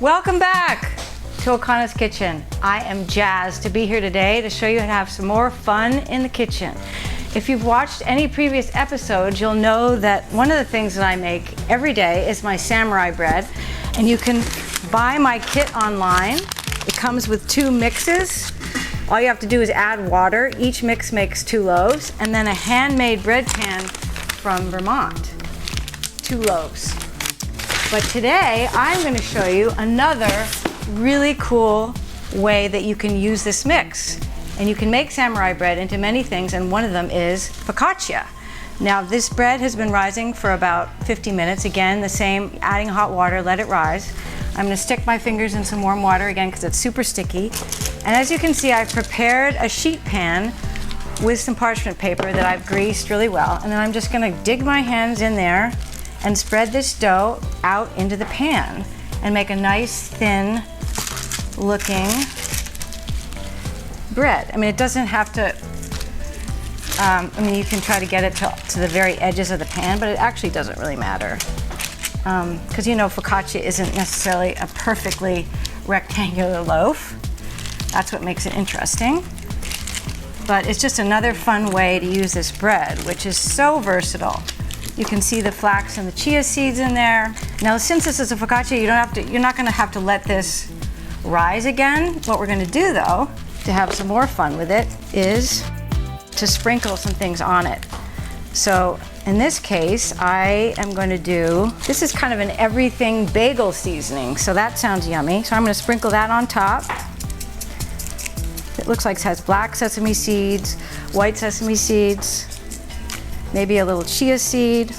Welcome back to Okano's Kitchen. I am jazzed to be here today to show you how to have some more fun in the kitchen. If you've watched any previous episodes, you'll know that one of the things that I make every day is my samurai bread. And you can buy my kit online. It comes with 2 mixes. All you have to do is add water. Each mix makes 2 loaves, and then a handmade bread pan from Vermont. 2 loaves. But today, I'm going to show you another really cool way that you can use this mix. And you can make samurai bread into many things, and one of them is focaccia. Now, this bread has been rising for about 50 minutes. Again, the same, adding hot water, let it rise. I'm going to stick my fingers in some warm water again because it's super sticky. And as you can see, I've prepared a sheet pan with some parchment paper that I've greased really well. And then I'm just going to dig my hands in there and spread this dough out into the pan and make a nice thin looking bread. I mean, it doesn't have to, you can try to get it to the very edges of the pan, but it actually doesn't really matter. Because you know focaccia isn't necessarily a perfectly rectangular loaf. That's what makes it interesting. But it's just another fun way to use this bread, which is so versatile. You can see the flax and the chia seeds in there. Now, since this is a focaccia, you're not going to have to let this rise again. What we're going to do, though, to have some more fun with it, is to sprinkle some things on it. So in this case, I am going to do, this is kind of an everything bagel seasoning, so that sounds yummy. So I'm going to sprinkle that on top. It looks like it has black sesame seeds, white sesame seeds, maybe a little chia seed.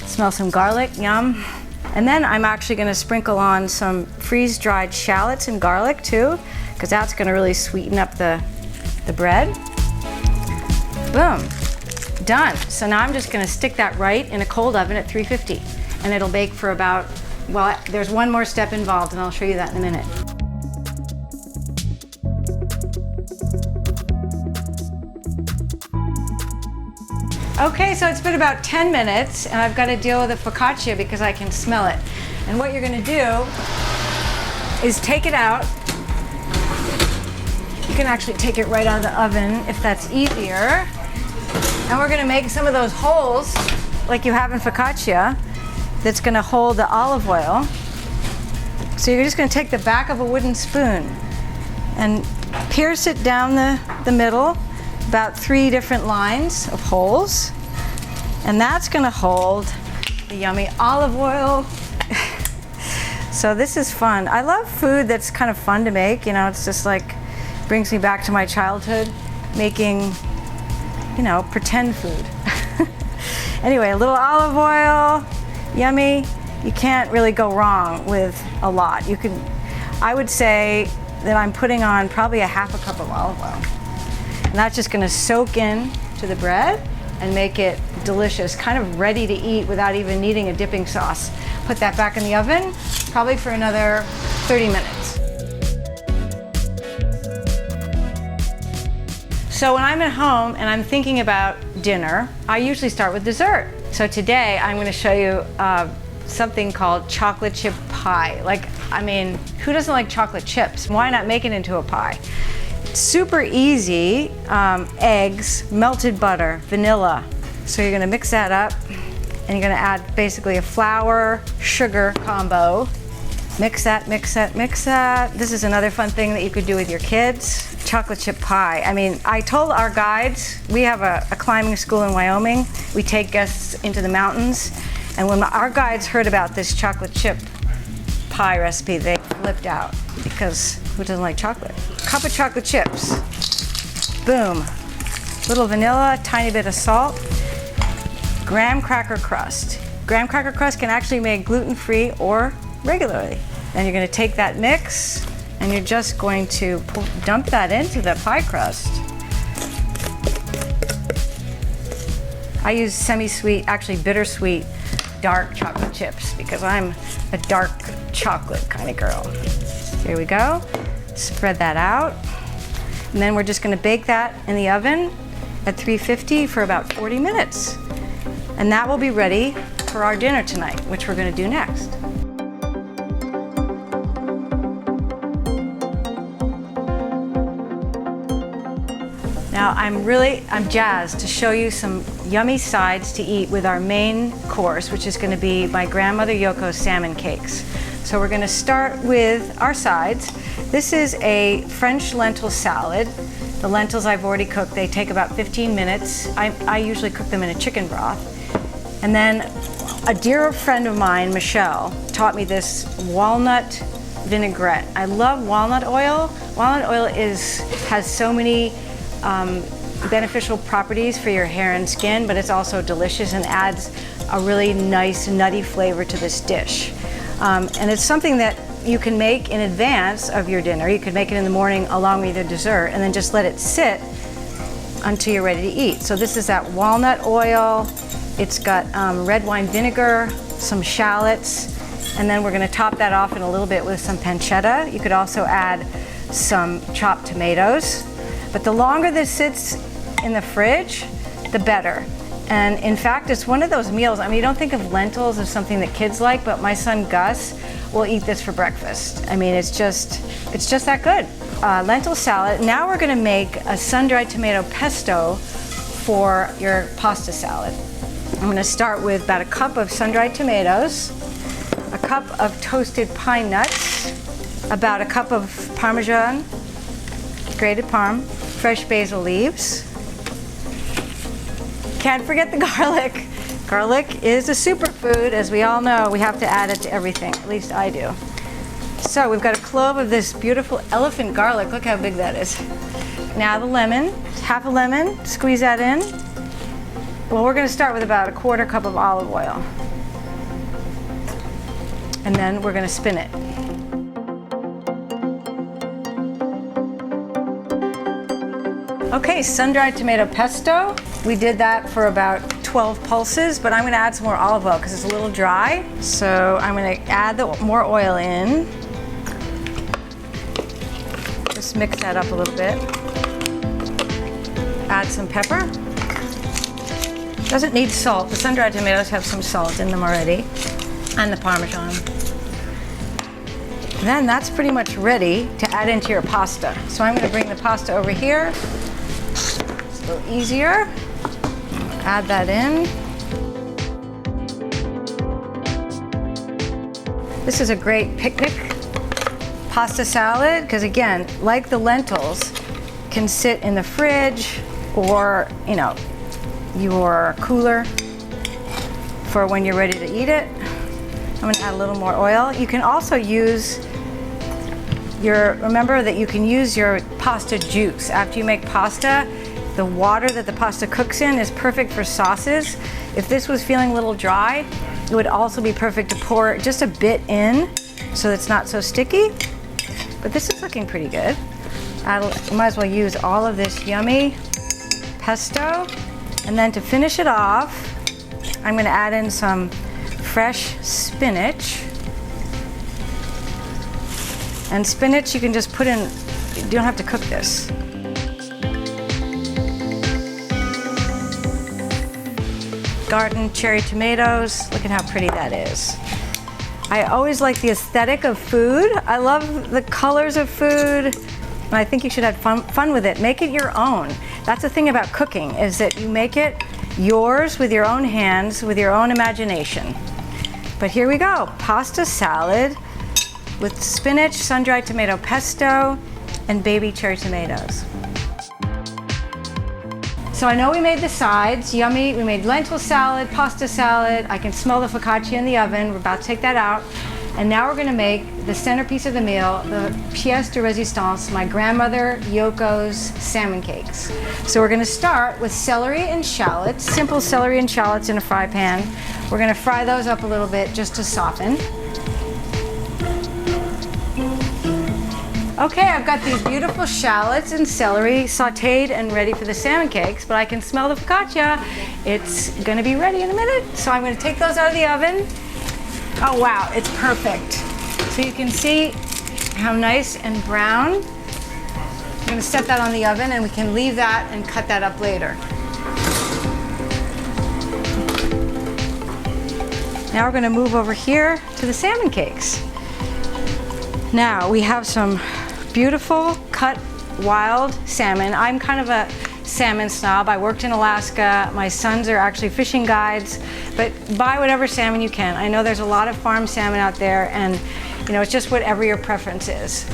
Smell some garlic, yum. And then I'm actually going to sprinkle on some freeze-dried shallots and garlic too, because that's going to really sweeten up the bread. Boom, done. So now I'm just going to stick that right in a cold oven at 350, and it'll bake for about, well, there's one more step involved, and I'll show you that in a minute. Okay, so it's been about 10 minutes, and I've got to deal with the focaccia because I can smell it. And what you're going to do is take it out. You can actually take it right out of the oven if that's easier. And we're going to make some of those holes like you have in focaccia that's going to hold the olive oil. So you're just going to take the back of a wooden spoon and pierce it down the middle, about 3 different lines of holes. And that's going to hold the yummy olive oil. So this is fun. I love food that's kind of fun to make. You know, it's just like, brings me back to my childhood, making, you know, pretend food. Anyway, a little olive oil, yummy. You can't really go wrong with a lot. I would say that I'm putting on probably a half a cup of olive oil. And that's just gonna soak in to the bread and make it delicious, kind of ready to eat without even needing a dipping sauce. Put that back in the oven, probably for another 30 minutes. So when I'm at home and I'm thinking about dinner, I usually start with dessert. So today I'm going to show you something called chocolate chip pie. Like, I mean, who doesn't like chocolate chips? Why not make it into a pie? Super easy, eggs, melted butter, vanilla. So you're going to mix that up, and you're going to add basically a flour, sugar combo. Mix that, mix that, mix that. This is another fun thing that you could do with your kids. Chocolate chip pie. I mean, I told our guides, we have a climbing school in Wyoming. We take guests into the mountains. And when our guides heard about this chocolate chip pie recipe, they flipped out, because who doesn't like chocolate? Cup of chocolate chips. Boom. Little vanilla, tiny bit of salt. Graham cracker crust. Graham cracker crust can actually make gluten-free or regularly. Then you're going to take that mix, and you're just going to dump that into the pie crust. I use semi-sweet, actually bittersweet, dark chocolate chips because I'm a dark chocolate kind of girl. Here we go. Spread that out. And then we're just going to bake that in the oven at 350 for about 40 minutes. And that will be ready for our dinner tonight, which we're going to do next. Now I'm jazzed to show you some yummy sides to eat with our main course, which is going to be my grandmother Yoko's salmon cakes. So we're going to start with our sides. This is a French lentil salad. The lentils I've already cooked. They take about 15 minutes. I usually cook them in a chicken broth. And then a dear friend of mine, Michelle, taught me this walnut vinaigrette. I love walnut oil. Walnut oil has so many beneficial properties for your hair and skin, but it's also delicious and adds a really nice nutty flavor to this dish. And it's something that you can make in advance of your dinner. You could make it in the morning along with your dessert and then just let it sit until you're ready to eat. So this is that walnut oil. It's got red wine vinegar, some shallots, and then we're going to top that off in a little bit with some pancetta. You could also add some chopped tomatoes. But the longer this sits in the fridge, the better. And in fact, it's one of those meals, I mean, you don't think of lentils as something that kids like, but my son Gus will eat this for breakfast. I mean, it's just that good. Lentil salad. Now we're gonna make a sun-dried tomato pesto for your pasta salad. I'm gonna start with about a cup of sun-dried tomatoes, a cup of toasted pine nuts, about a cup of Parmesan, grated parm, fresh basil leaves. Can't forget the garlic. Garlic is a superfood, as we all know. We have to add it to everything, at least I do. So we've got a clove of this beautiful elephant garlic. Look how big that is. Now the lemon, half a lemon, squeeze that in. Well, we're gonna start with about a quarter cup of olive oil. And then we're gonna spin it. Okay, sun-dried tomato pesto. We did that for about 12 pulses, but I'm gonna add some more olive oil because it's a little dry. So I'm gonna add more oil in. Just mix that up a little bit. Add some pepper. Doesn't need salt. The sun-dried tomatoes have some salt in them already. And the Parmesan. Then that's pretty much ready to add into your pasta. So I'm gonna bring the pasta over here. It's a little easier. Add that in. This is a great picnic pasta salad because, again, like the lentils, can sit in the fridge or, you know, your cooler for when you're ready to eat it. I'm going to add a little more oil. You can also use remember that you can use your pasta juice. After you make pasta, the water that the pasta cooks in is perfect for sauces. If this was feeling a little dry, it would also be perfect to pour just a bit in so it's not so sticky. But this is looking pretty good. You might as well use all of this yummy pesto. And then to finish it off, I'm going to add in some fresh spinach. And spinach you can just put in, you don't have to cook this. Garden cherry tomatoes. Look at how pretty that is. I always like the aesthetic of food. I love the colors of food. And I think you should have fun with it. Make it your own. That's the thing about cooking, is that you make it yours with your own hands, with your own imagination. But here we go. Pasta salad with spinach, sun-dried tomato pesto, and baby cherry tomatoes. So I know we made the sides, yummy. We made lentil salad, pasta salad. I can smell the focaccia in the oven. We're about to take that out. And now we're gonna make the centerpiece of the meal, the pièce de résistance, my grandmother Yoko's salmon cakes. So we're gonna start with celery and shallots, simple celery and shallots in a fry pan. We're gonna fry those up a little bit just to soften. Okay, I've got these beautiful shallots and celery sauteed and ready for the salmon cakes, but I can smell the focaccia. It's gonna be ready in a minute. So I'm gonna take those out of the oven. Oh wow, it's perfect. So you can see how nice and brown. I'm gonna set that on the oven and we can leave that and cut that up later. Now we're gonna move over here to the salmon cakes. Now we have some beautiful cut wild salmon. I'm kind of a salmon snob. I worked in Alaska. My sons are actually fishing guides, but buy whatever salmon you can. I know there's a lot of farm salmon out there, and you know, it's just whatever your preference is.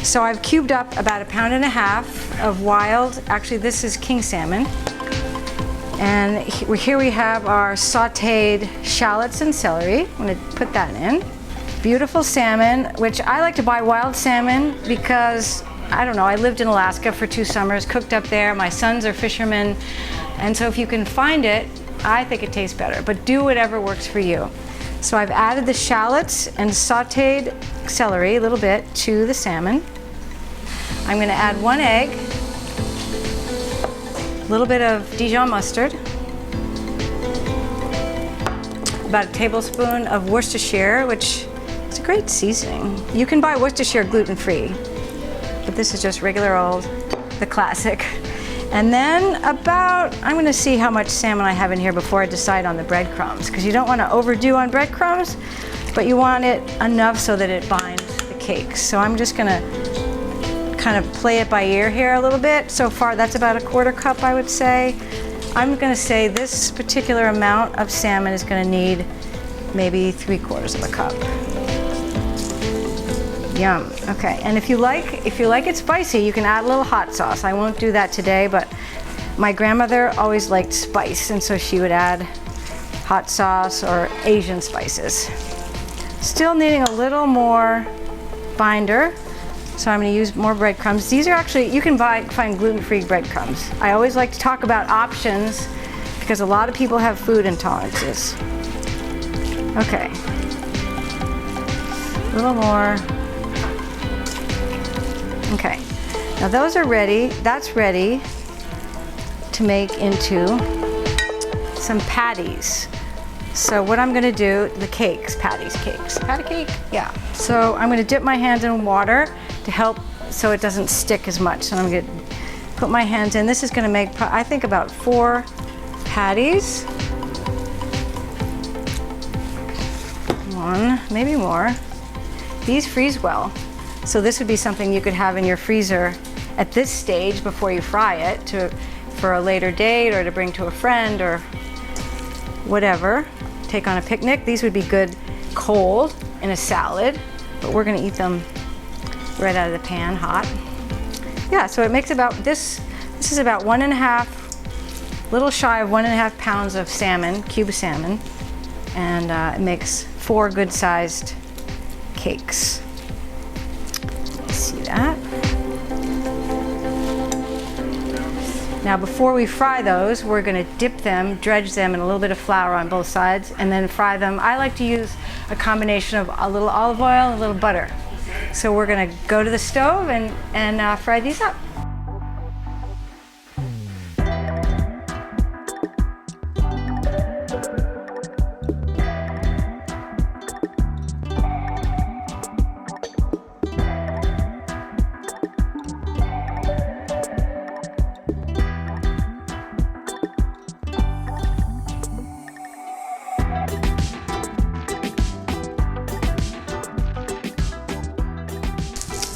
So I've cubed up about 1.5 pounds of wild, actually this is king salmon. And here we have our sauteed shallots and celery. I'm gonna put that in. Beautiful salmon, which I like to buy wild salmon because, I don't know, I lived in Alaska for 2 summers, cooked up there. My sons are fishermen. And so if you can find it, I think it tastes better, but do whatever works for you. So I've added the shallots and sauteed celery a little bit to the salmon. I'm gonna add 1 egg, a little bit of Dijon mustard, about a tablespoon of Worcestershire, which is a great seasoning. You can buy Worcestershire gluten-free, but this is just regular old, the classic. And then I'm gonna see how much salmon I have in here before I decide on the breadcrumbs, because you don't wanna overdo on breadcrumbs, but you want it enough so that it binds the cakes. So I'm just gonna kind of play it by ear here a little bit. So far, that's about 1/4 cup, I would say. I'm gonna say this particular amount of salmon is gonna need maybe 3/4 cup. Yum, okay. And if you like it spicy, you can add a little hot sauce. I won't do that today, but my grandmother always liked spice, and so she would add hot sauce or Asian spices. Still needing a little more binder. So I'm going to use more breadcrumbs. These are actually, you can find gluten-free breadcrumbs. I always like to talk about options because a lot of people have food intolerances. Okay. A little more. Okay. Now those are ready. That's ready to make into some patties. So what I'm gonna do, the cakes, patty cake, yeah. So I'm gonna dip my hands in water to help so it doesn't stick as much. So I'm gonna put my hands in. This is gonna make, I think, about 4 patties. 1, maybe more. These freeze well. So this would be something you could have in your freezer at this stage before you fry it for a later date or to bring to a friend or whatever. Take on a picnic. These would be good cold in a salad, but we're gonna eat them right out of the pan, hot. Yeah, so it makes about, this is about 1.5, little shy of 1.5 pounds of salmon, cube salmon, and it makes 4 good-sized cakes. See that? Now before we fry those, we're gonna dip them, dredge them in a little bit of flour on both sides, and then fry them. I like to use a combination of a little olive oil and a little butter. So we're gonna go to the stove and fry these up.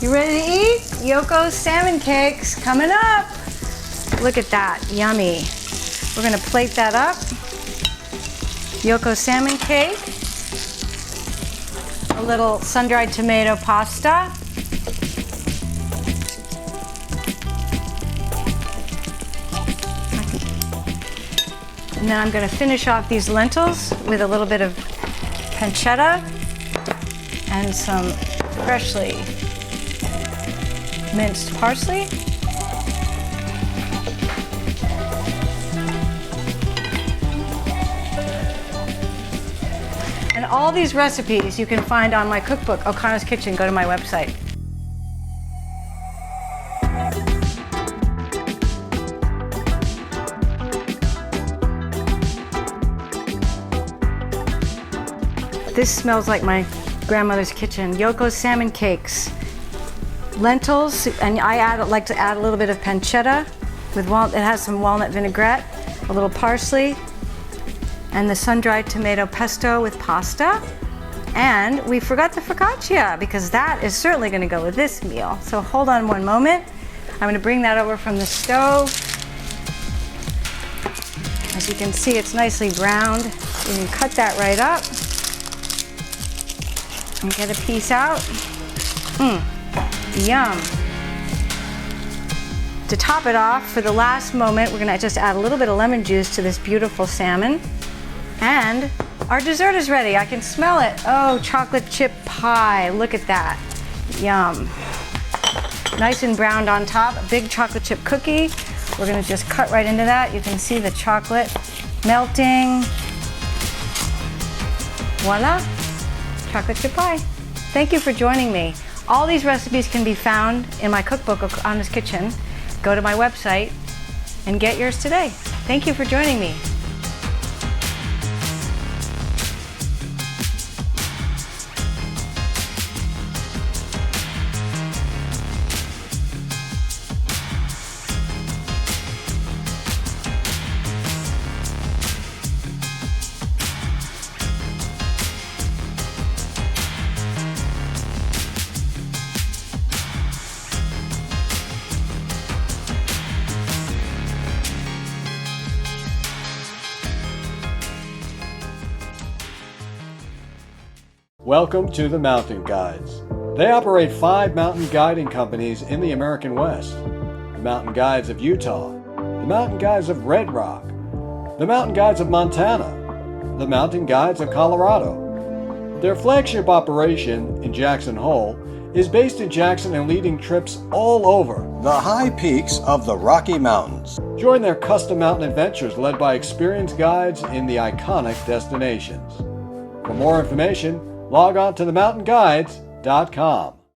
You ready to eat? Yoko's salmon cakes coming up. Look at that, yummy. We're gonna plate that up. Yoko salmon cake. A little sun-dried tomato pasta. And then I'm gonna finish off these lentils with a little bit of pancetta and some freshly minced parsley. And all these recipes you can find on my cookbook, Okano's Kitchen. Go to my website. This smells like my grandmother's kitchen. Yoko's salmon cakes. Lentils, and I like to add a little bit of pancetta with it has some walnut vinaigrette, a little parsley, and the sun-dried tomato pesto with pasta. And we forgot the focaccia because that is certainly going to go with this meal. So hold on one moment. I'm going to bring that over from the stove. You can see it's nicely browned. You can cut that right up and get a piece out. Yum. To top it off, for the last moment, we're gonna just add a little bit of lemon juice to this beautiful salmon. And our dessert is ready. I can smell it. Oh, chocolate chip pie. Look at that. Yum. Nice and browned on top. A big chocolate chip cookie. We're gonna just cut right into that. You can see the chocolate melting. Voila, chocolate chip pie. Thank you for joining me. All these recipes can be found in my cookbook, Okano's Kitchen. Go to my website and get yours today. Thank you for joining me. Welcome to the Mountain Guides. They operate 5 mountain guiding companies in the American West. The Mountain Guides of Utah, the Mountain Guides of Red Rock, the Mountain Guides of Montana, the Mountain Guides of Colorado. Their flagship operation in Jackson Hole is based in Jackson and leading trips all over the high peaks of the Rocky Mountains. Join their custom mountain adventures led by experienced guides in the iconic destinations. For more information, log on to themountainguides.com.